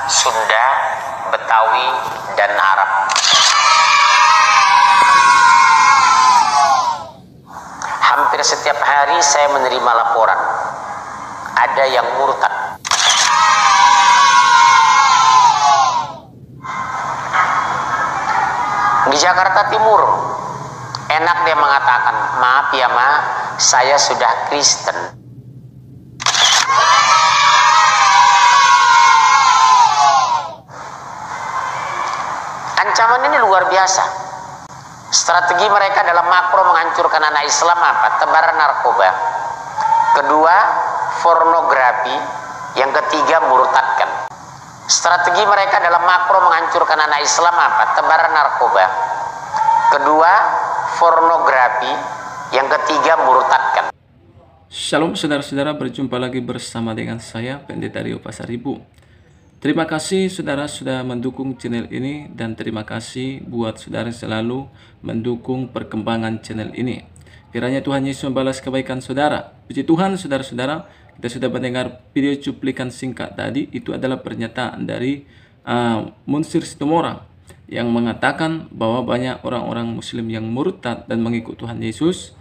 Sunda, Betawi, dan Arab. Hampir setiap hari saya menerima laporan ada yang murtad. Di Jakarta Timur, enak dia mengatakan, maaf ya ma, saya sudah Kristen. Ancaman ini luar biasa. Strategi mereka dalam makro menghancurkan anak Islam apa? Tebaran narkoba. Kedua, pornografi. Yang ketiga, murtadkan. Strategi mereka dalam makro menghancurkan anak Islam apa? Tebaran narkoba. Kedua, pornografi. Yang ketiga, murtadkan. Shalom saudara-saudara, berjumpa lagi bersama dengan saya, Pendeta Rio Pasaribu. Terima kasih saudara sudah mendukung channel ini, dan terima kasih buat saudara selalu mendukung perkembangan channel ini. Kiranya Tuhan Yesus membalas kebaikan saudara. Puji Tuhan saudara-saudara, kita sudah mendengar video cuplikan singkat tadi. Itu adalah pernyataan dari Monsir Situmorang yang mengatakan bahwa banyak orang-orang muslim yang murtad dan mengikut Tuhan Yesus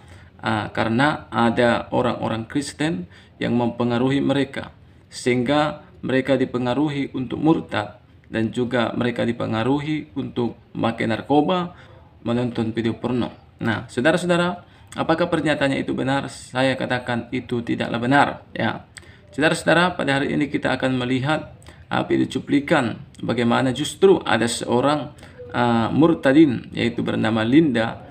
karena ada orang-orang Kristen yang mempengaruhi mereka, sehingga mereka dipengaruhi untuk murtad, dan juga mereka dipengaruhi untuk memakai narkoba, menonton video porno. Nah, saudara-saudara, apakah pernyataannya itu benar? Saya katakan itu tidaklah benar. Ya, saudara-saudara, pada hari ini kita akan melihat video cuplikan bagaimana justru ada seorang murtadin, yaitu bernama Linda.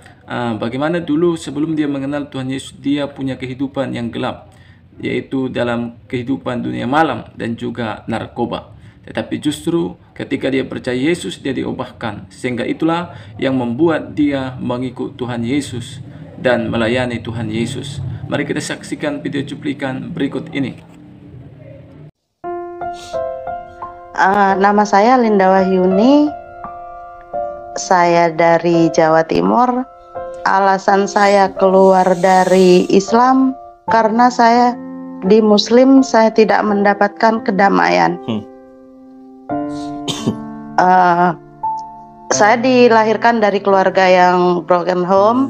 Bagaimana dulu sebelum dia mengenal Tuhan Yesus, dia punya kehidupan yang gelap, yaitu dalam kehidupan dunia malam dan juga narkoba. Tetapi justru ketika dia percaya Yesus, dia diubahkan, sehingga itulah yang membuat dia mengikut Tuhan Yesus dan melayani Tuhan Yesus. Mari kita saksikan video cuplikan berikut ini. Nama saya Linda Wahyuni. Saya dari Jawa Timur. Alasan saya keluar dari Islam karena saya di Muslim saya tidak mendapatkan kedamaian. Saya dilahirkan dari keluarga yang broken home,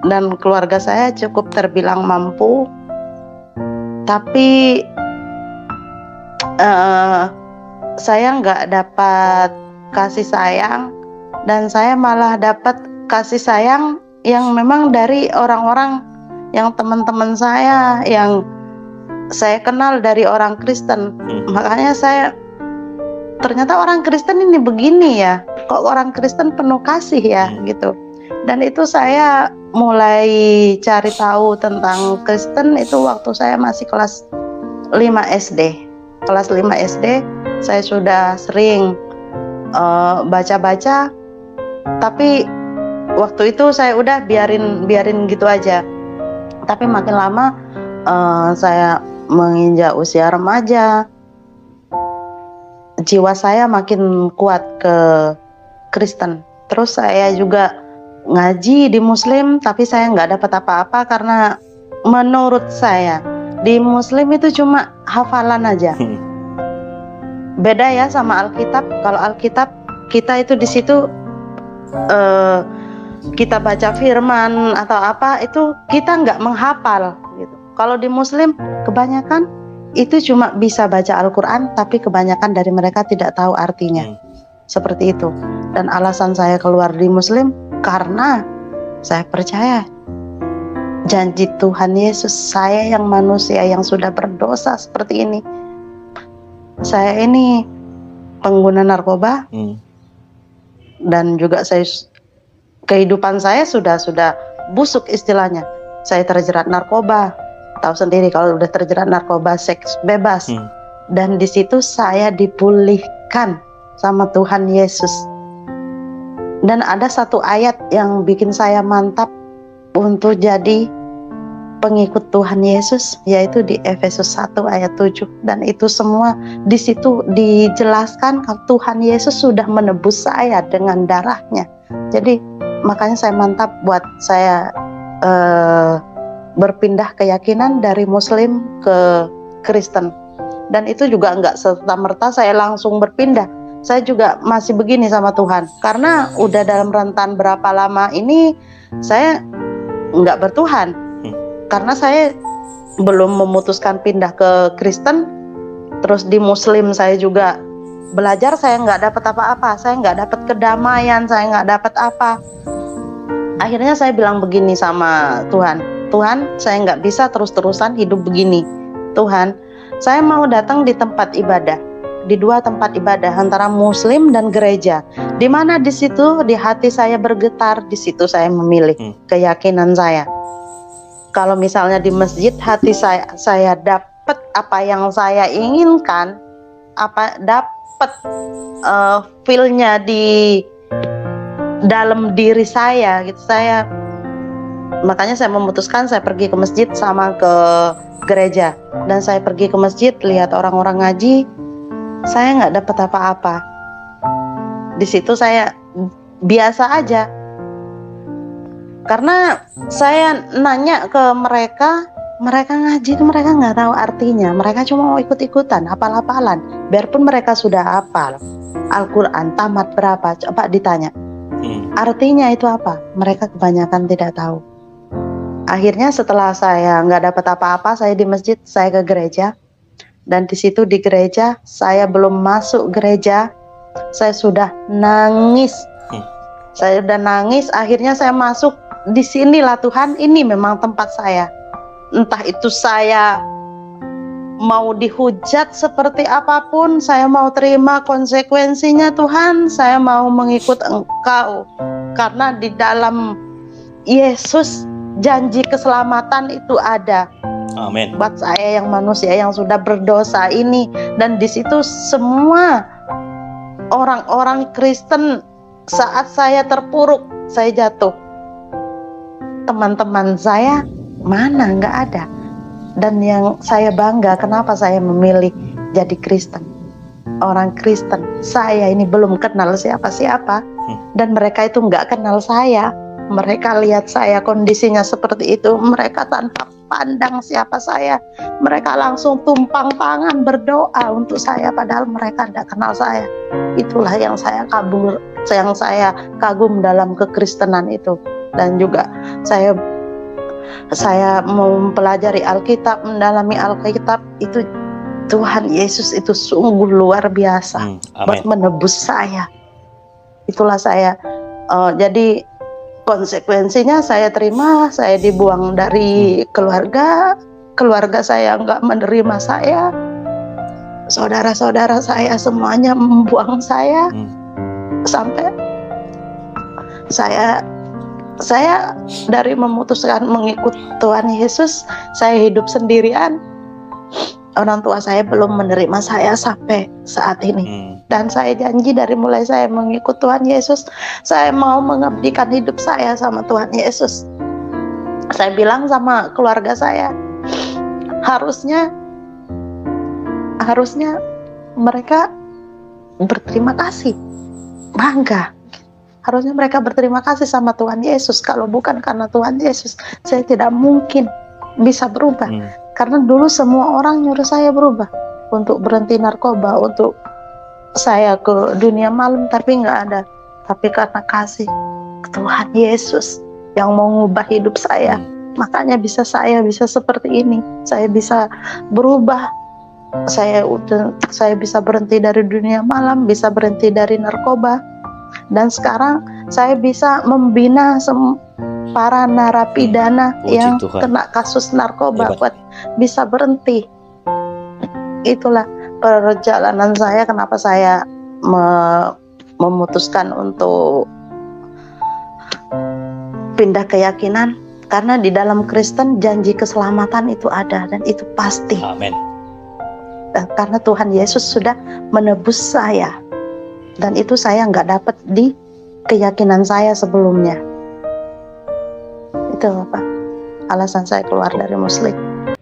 dan keluarga saya cukup terbilang mampu, tapi saya nggak dapat kasih sayang, dan saya malah dapat kasih sayang yang memang dari orang-orang yang teman-teman saya yang saya kenal dari orang Kristen. Makanya saya ternyata orang Kristen ini begini ya, kok orang Kristen penuh kasih ya gitu. Dan itu saya mulai cari tahu tentang Kristen itu waktu saya masih kelas 5 SD. Kelas 5 SD saya sudah sering baca-baca, tapi waktu itu saya udah biarin gitu aja. Tapi makin lama saya menginjak usia remaja, jiwa saya makin kuat ke Kristen. Terus saya juga ngaji di Muslim, tapi saya nggak dapat apa-apa karena menurut saya di Muslim itu cuma hafalan aja. Beda ya sama Alkitab. Kalau Alkitab kita itu di situ kita baca firman atau apa itu kita nggak menghafal gitu. Kalau di Muslim kebanyakan itu cuma bisa baca Al-Quran, tapi kebanyakan dari mereka tidak tahu artinya. Seperti itu. Dan alasan saya keluar di Muslim karena saya percaya janji Tuhan Yesus, saya yang manusia yang sudah berdosa seperti ini. Saya ini pengguna narkoba, dan juga kehidupan saya sudah busuk istilahnya. Saya terjerat narkoba, tahu sendiri kalau udah terjerat narkoba, seks bebas. Dan di situ saya dipulihkan sama Tuhan Yesus. Dan ada satu ayat yang bikin saya mantap untuk jadi pengikut Tuhan Yesus, yaitu di Efesus 1 ayat 7. Dan itu semua di situ dijelaskan kalau Tuhan Yesus sudah menebus saya dengan darahnya. Jadi makanya saya mantap buat saya berpindah keyakinan dari Muslim ke Kristen. Dan itu juga nggak serta-merta saya langsung berpindah. Saya juga masih begini sama Tuhan. Karena udah dalam rentan berapa lama ini saya nggak bertuhan. Karena saya belum memutuskan pindah ke Kristen. Terus di Muslim saya juga belajar, saya nggak dapat apa-apa. Saya nggak dapat kedamaian, saya nggak dapat apa. Akhirnya saya bilang begini sama Tuhan. Tuhan, saya nggak bisa terus-terusan hidup begini. Tuhan, saya mau datang di tempat ibadah, di 2 tempat ibadah antara Muslim dan gereja. Di mana di situ di hati saya bergetar, di situ saya memilih keyakinan saya. Kalau misalnya di masjid hati saya dapat apa yang saya inginkan, apa dapat feel-nya di dalam diri saya gitu. Makanya saya memutuskan saya pergi ke masjid sama ke gereja. Dan saya pergi ke masjid lihat orang-orang ngaji, saya nggak dapat apa-apa. Di situ saya biasa aja. Karena saya nanya ke mereka ngaji itu mereka nggak tahu artinya. Mereka cuma mau ikut-ikutan, hafal-hafalan. Biarpun mereka sudah hafal Al-Quran, tamat berapa, coba ditanya. Artinya itu apa? Mereka kebanyakan tidak tahu. Akhirnya setelah saya nggak dapat apa-apa, saya di masjid, saya ke gereja. Dan di situ di gereja, saya belum masuk gereja, saya sudah nangis. Saya udah nangis, akhirnya saya masuk. Di sinilah Tuhan, ini memang tempat saya. Entah itu saya mau dihujat seperti apapun, saya mau terima konsekuensinya Tuhan, saya mau mengikut Engkau. Karena di dalam Yesus janji keselamatan itu ada. Amin. Buat saya yang manusia yang sudah berdosa ini. Dan di situ semua orang-orang Kristen, saat saya terpuruk, saya jatuh, teman-teman saya mana? Nggak ada. Dan yang saya bangga, kenapa saya memilih jadi Kristen, orang Kristen. Saya ini belum kenal siapa-siapa, dan mereka itu nggak kenal saya. Mereka lihat saya kondisinya seperti itu, mereka tanpa pandang siapa saya, mereka langsung tumpang tangan berdoa untuk saya, padahal mereka tidak kenal saya. Itulah yang saya kagum dalam kekristenan itu. Dan juga saya mempelajari Alkitab, mendalami Alkitab itu, Tuhan Yesus itu sungguh luar biasa buat menebus saya. Itulah saya. Jadi konsekuensinya saya terima, saya dibuang dari keluarga saya nggak menerima saya, saudara-saudara saya semuanya membuang saya, sampai saya dari memutuskan mengikut Tuhan Yesus, saya hidup sendirian. Orang tua saya belum menerima saya sampai saat ini. Dan saya janji dari mulai saya mengikut Tuhan Yesus, saya mau mengabdikan hidup saya sama Tuhan Yesus. Saya bilang sama keluarga saya, harusnya mereka berterima kasih, bangga. Harusnya mereka berterima kasih sama Tuhan Yesus. Kalau bukan karena Tuhan Yesus, saya tidak mungkin bisa berubah. Karena dulu semua orang nyuruh saya berubah, untuk berhenti narkoba, untuk saya ke dunia malam, tapi nggak ada. Tapi karena kasih Tuhan Yesus yang mau ngubah hidup saya, makanya saya bisa seperti ini. Saya bisa berubah. Saya bisa berhenti dari dunia malam, bisa berhenti dari narkoba, dan sekarang saya bisa membina para narapidana yang kena kasus narkoba buat bisa berhenti. Itulah perjalanan saya, kenapa saya memutuskan untuk pindah keyakinan, karena di dalam Kristen janji keselamatan itu ada dan itu pasti. Amin. Karena Tuhan Yesus sudah menebus saya, dan itu saya nggak dapat di keyakinan saya sebelumnya. Itu Bapak, alasan saya keluar dari Muslim.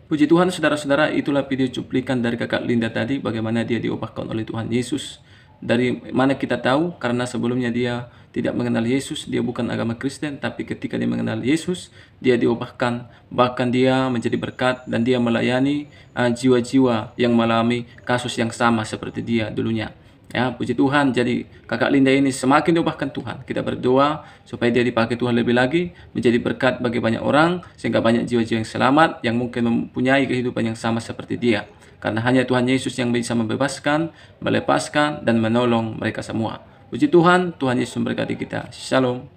Puji Tuhan, saudara-saudara, itulah video cuplikan dari kakak Linda tadi, bagaimana dia diubahkan oleh Tuhan Yesus. Dari mana kita tahu? Karena sebelumnya dia tidak mengenal Yesus, dia bukan agama Kristen, tapi ketika dia mengenal Yesus, dia diubahkan, bahkan dia menjadi berkat dan dia melayani jiwa-jiwa yang mengalami kasus yang sama seperti dia dulunya. Ya, puji Tuhan. Jadi kakak Linda ini semakin diubahkan Tuhan. Kita berdoa supaya dia dipakai Tuhan lebih lagi, menjadi berkat bagi banyak orang, sehingga banyak jiwa-jiwa yang selamat, yang mungkin mempunyai kehidupan yang sama seperti dia. Karena hanya Tuhan Yesus yang bisa membebaskan, melepaskan, dan menolong mereka semua. Puji Tuhan, Tuhan Yesus memberkati kita. Shalom.